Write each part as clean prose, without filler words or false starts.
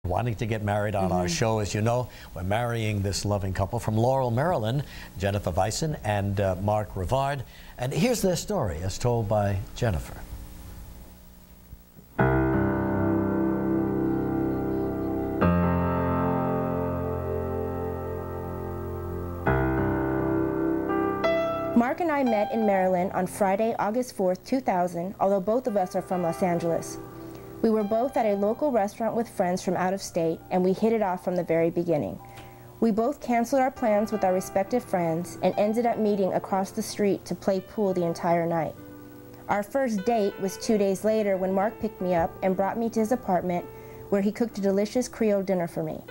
Wanting to get married on our show. As you know, we're marrying this loving couple from Laurel, Maryland, Jennifer Weisen and Mark Rivarde. And here's their story as told by Jennifer. Mark and I met in Maryland on Friday, August 4th, 2000, although both of us are from Los Angeles. We were both at a local restaurant with friends from out of state, and we hit it off from the very beginning. We both canceled our plans with our respective friends and ended up meeting across the street to play pool the entire night. Our first date was 2 days later when Mark picked me up and brought me to his apartment where he cooked a delicious Creole dinner for me.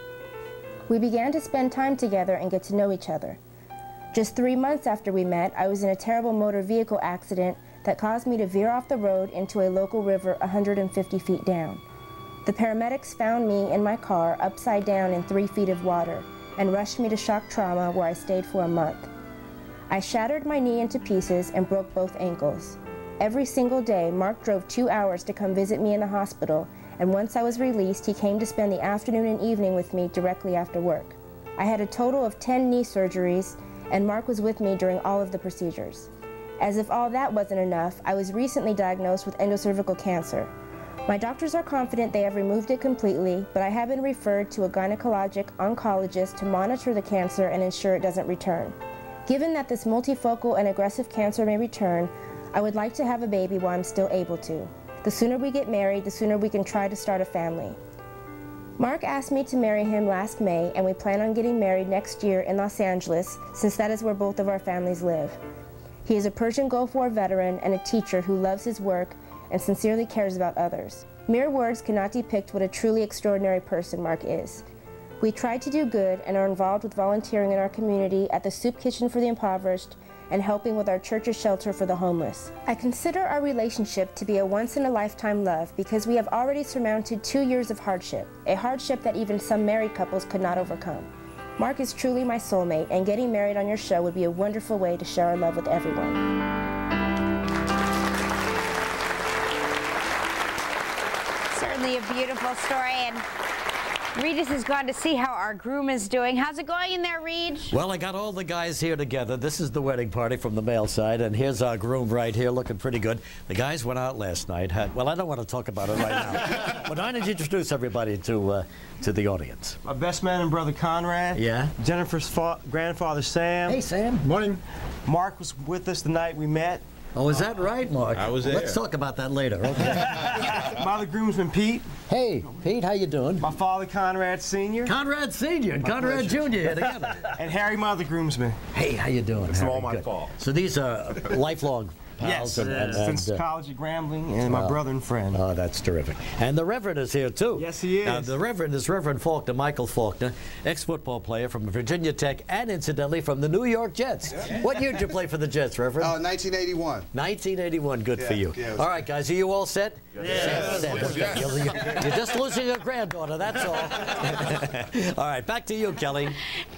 We began to spend time together and get to know each other. Just 3 months after we met, I was in a terrible motor vehicle accident that caused me to veer off the road into a local river 150 feet down. The paramedics found me in my car upside down in 3 feet of water and rushed me to shock trauma where I stayed for a month. I shattered my knee into pieces and broke both ankles. Every single day, Mark drove 2 hours to come visit me in the hospital, and once I was released, he came to spend the afternoon and evening with me directly after work. I had a total of 10 knee surgeries, and Mark was with me during all of the procedures. As if all that wasn't enough, I was recently diagnosed with endocervical cancer. My doctors are confident they have removed it completely, but I have been referred to a gynecologic oncologist to monitor the cancer and ensure it doesn't return. Given that this multifocal and aggressive cancer may return, I would like to have a baby while I'm still able to. The sooner we get married, the sooner we can try to start a family. Mark asked me to marry him last May, and we plan on getting married next year in Los Angeles, since that is where both of our families live. He is a Persian Gulf War veteran and a teacher who loves his work and sincerely cares about others. Mere words cannot depict what a truly extraordinary person Mark is. We try to do good and are involved with volunteering in our community at the Soup Kitchen for the Impoverished and helping with our church's shelter for the homeless. I consider our relationship to be a once-in-a-lifetime love because we have already surmounted 2 years of hardship, a hardship that even some married couples could not overcome. Mark is truly my soulmate, and getting married on your show would be a wonderful way to share our love with everyone. Certainly a beautiful story, and Regis has gone to see how our groom is doing. How's it going in there, Reg? Well, I got all the guys here together. This is the wedding party from the male side, and here's our groom right here looking pretty good. The guys went out last night. Well, I don't want to talk about it right now. But why don't you introduce everybody to the audience? My best man and brother Conrad. Yeah. Jennifer's grandfather Sam. Hey, Sam. Morning. Mark was with us the night we met. Oh, is that right, Mark? I was there. Let's talk about that later. Okay. My other groomsman Pete. Hey, Pete, how you doing? My father Conrad Sr. Conrad Sr. and Conrad Jr. here together. And Harry, my other groomsman. Hey, how you doing? It's Harry? all my Good. fault. So these are lifelong pals. Yes, since college at Grambling, and my brother and friend. Oh, that's terrific. And the Reverend is here, too. Yes, he is. Now, the Reverend is Reverend Faulkner, Michael Faulkner, ex-football player from Virginia Tech and, incidentally, from the New York Jets. Yeah. What year did you play for the Jets, Reverend? 1981. 1981. Good for you. Yeah, all right, guys, are you all set? Yes. You're just losing a granddaughter, that's all. All right, back to you, Kelly.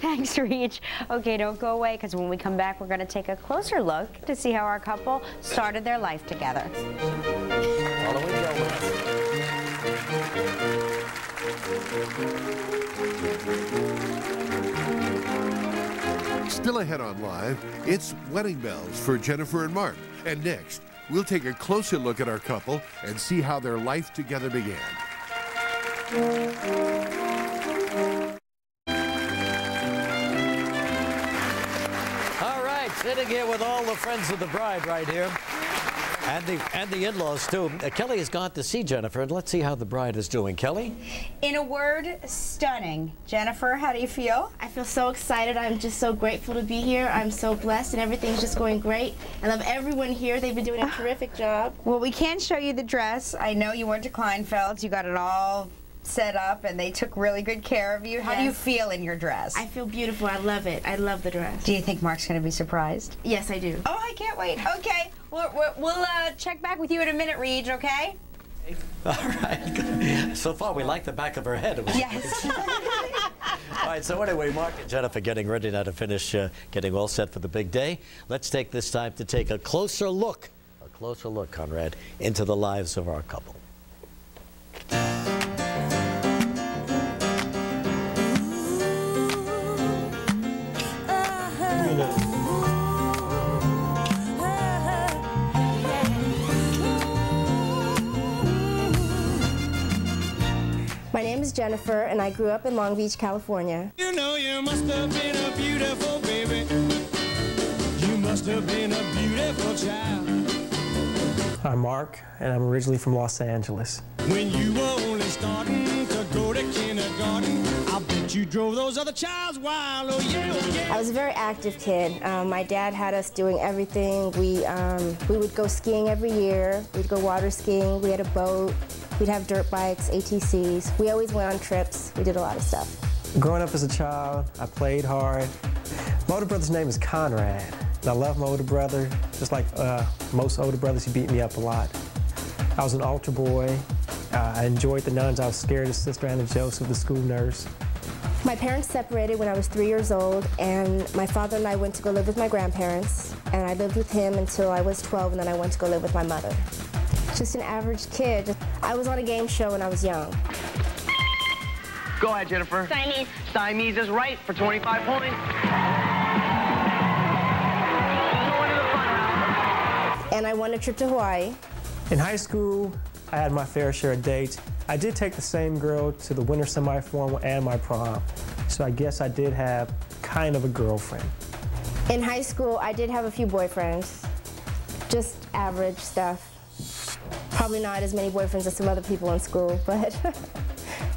Thanks, Reg. Okay, don't go away, because when we come back, we're going to take a closer look to see how our couple started their life together. Following Still ahead on Live, it's Wedding Bells for Jennifer and Mark. And next, we'll take a closer look at our couple and see how their life together began. All right, sitting here with all the friends of the bride right here. And the in-laws, too. Kelly has gone to see Jennifer, and let's see how the bride is doing. Kelly? In a word, stunning. Jennifer, how do you feel? I feel so excited. I'm just so grateful to be here. I'm so blessed, and everything's just going great. I love everyone here. They've been doing a terrific job. Well, we can show you the dress. I know you went to Kleinfeld's. You got it all set up, and they took really good care of you. How do you feel in your dress? I feel beautiful. I love it. I love the dress. Do you think Mark's going to be surprised? Yes, I do. Oh, I can't wait. Okay. We'll check back with you in a minute, Reg, okay? All right. So far, we like the back of her head. Yes. All right, so anyway, Mark and Jennifer getting ready now to finish getting all set for the big day. Let's take this time to take a closer look, Conrad, into the lives of our couple. My name is Jennifer, and I grew up in Long Beach, California. You know you must have been a beautiful baby. You must have been a beautiful child. I'm Mark, and I'm originally from Los Angeles. When you were only starting to go to kindergarten, I bet you drove those other childs wild. Oh yeah, oh yeah. I was a very active kid. My dad had us doing everything. We would go skiing every year. We'd go water skiing. We had a boat. We'd have dirt bikes, ATCs. We always went on trips. We did a lot of stuff. Growing up as a child, I played hard. My older brother's name is Conrad. And I love my older brother. Just like most older brothers, he beat me up a lot. I was an altar boy. I enjoyed the nuns. I was scared of Sister Anna Joseph, the school nurse. My parents separated when I was 3 years old, and my father and I went to go live with my grandparents, and I lived with him until I was 12, and then I went to go live with my mother. Just an average kid. I was on a game show when I was young. Go ahead, Jennifer. Siamese. Siamese is right for 25 points. And I won a trip to Hawaii. In high school, I had my fair share of dates. I did take the same girl to the winter semifinal and my prom, so I guess I did have kind of a girlfriend. In high school, I did have a few boyfriends. Just average stuff. Probably not as many boyfriends as some other people in school, but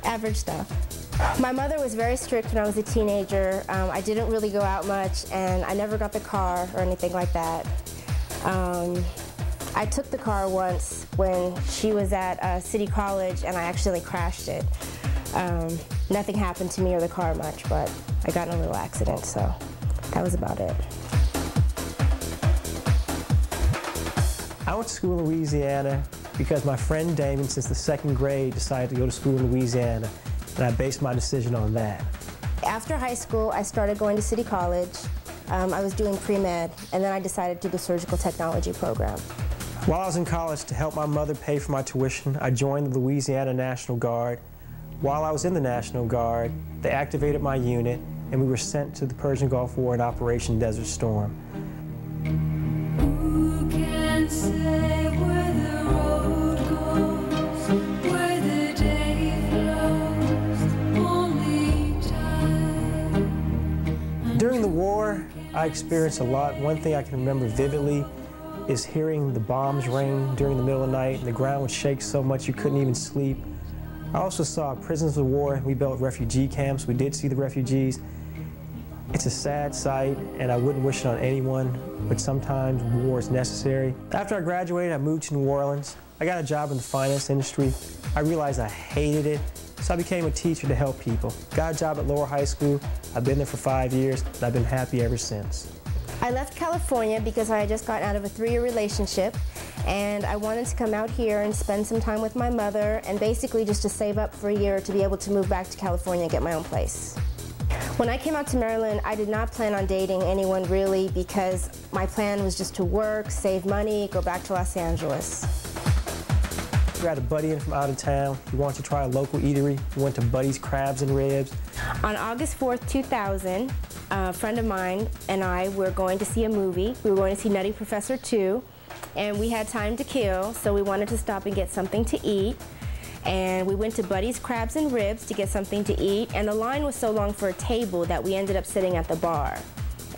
average stuff. My mother was very strict when I was a teenager. I didn't really go out much, and I never got the car or anything like that. I took the car once when she was at City College, and I actually crashed it. Nothing happened to me or the car much, but I got in a little accident, so that was about it. I went to school in Louisiana because my friend Damon, since the second grade, decided to go to school in Louisiana, and I based my decision on that. After high school, I started going to City College. I was doing pre-med, and then I decided to do the surgical technology program. While I was in college, to help my mother pay for my tuition, I joined the Louisiana National Guard. While I was in the National Guard, they activated my unit, and we were sent to the Persian Gulf War in Operation Desert Storm. Who can say where the road goes, where the day flows, only time. During the war, I experienced a lot. One thing I can remember vividly is hearing the bombs rain during the middle of the night, and the ground would shake so much you couldn't even sleep. I also saw prisoners of war. We built refugee camps. We did see the refugees. It's a sad sight, and I wouldn't wish it on anyone, but sometimes war is necessary. After I graduated, I moved to New Orleans. I got a job in the finance industry. I realized I hated it, so I became a teacher to help people. Got a job at Lower High School. I've been there for 5 years, and I've been happy ever since. I left California because I had just gotten out of a 3-year relationship, and I wanted to come out here and spend some time with my mother, and basically just to save up for a year to be able to move back to California and get my own place. When I came out to Maryland, I did not plan on dating anyone really, because my plan was just to work, save money, go back to Los Angeles. We had a buddy in from out of town. He wanted to try a local eatery. We went to Buddy's Crabs and Ribs. On August 4th, 2000, a friend of mine and I were going to see a movie. We were going to see Nutty Professor 2, and we had time to kill, so we wanted to stop and get something to eat. And we went to Buddy's Crabs and Ribs to get something to eat, and the line was so long for a table that we ended up sitting at the bar.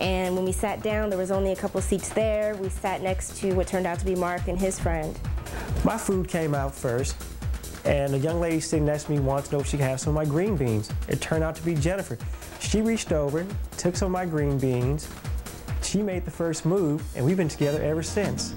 And when we sat down, there was only a couple seats there. We sat next to what turned out to be Mark and his friend. My food came out first, and a young lady sitting next to me wanted to know if she could have some of my green beans. It turned out to be Jennifer. She reached over, took some of my green beans. She made the first move, and we've been together ever since.